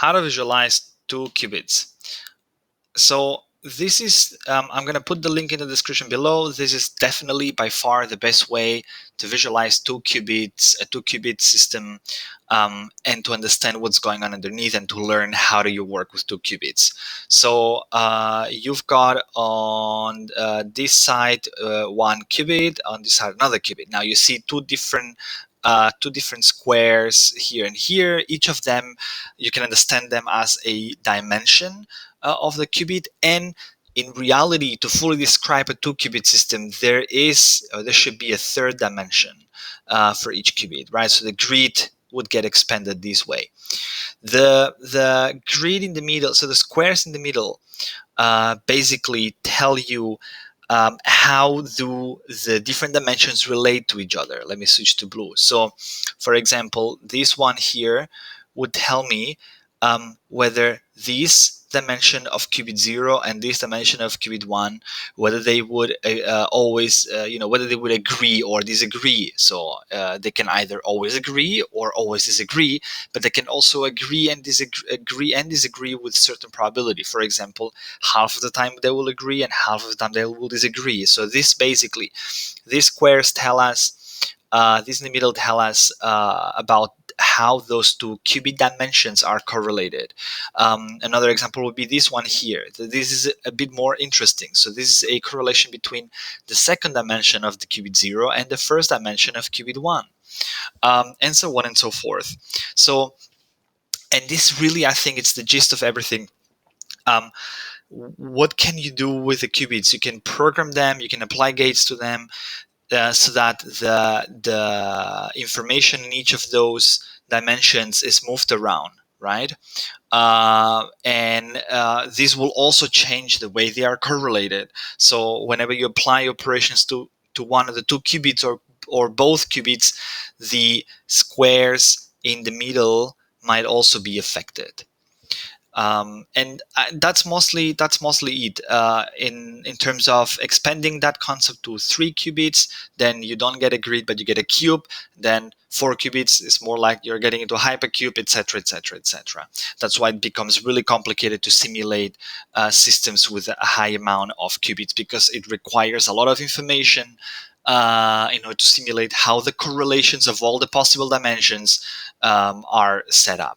how to visualize 2 qubits. So this is, I'm going to put the link in the description below. This is definitely by far the best way to visualize 2 qubits, a 2 qubit system, and to understand what's going on underneath and to learn how do you work with 2 qubits. So you've got on this side 1 qubit, on this side another qubit. Now you see two different squares here and here. Each of them, you can understand them as a dimension of the qubit, and in reality, to fully describe a 2 qubit system, there should be a third dimension for each qubit, right? So the grid would get expanded this way. The grid in the middle, so the squares in the middle, basically tell you how do the different dimensions relate to each other. Let me switch to blue. So, for example, this one here would tell me whether this dimension of qubit 0 and this dimension of qubit 1, whether they would always, whether they would agree or disagree. So they can either always agree or always disagree, but they can also agree and disagree with certain probability. For example, half of the time they will agree and half of the time they will disagree. So this basically, these squares tell us, these in the middle tell us about how those 2 qubit dimensions are correlated. Another example would be this one here. This is a bit more interesting. So this is a correlation between the second dimension of the qubit 0 and the first dimension of qubit 1, and so on and so forth. So, and this really, I think it's the gist of everything. What can you do with the qubits? You can program them, you can apply gates to them, so that the information in each of those dimensions is moved around, right? And this will also change the way they are correlated. So whenever you apply operations to one of the 2 qubits or both qubits, the squares in the middle might also be affected. And that's mostly it. In terms of expanding that concept to 3 qubits, then you don't get a grid, but you get a cube. Then 4 qubits is more like you're getting into a hypercube, etc., etc., etc. That's why it becomes really complicated to simulate systems with a high amount of qubits, because it requires a lot of information in order to simulate how the correlations of all the possible dimensions are set up.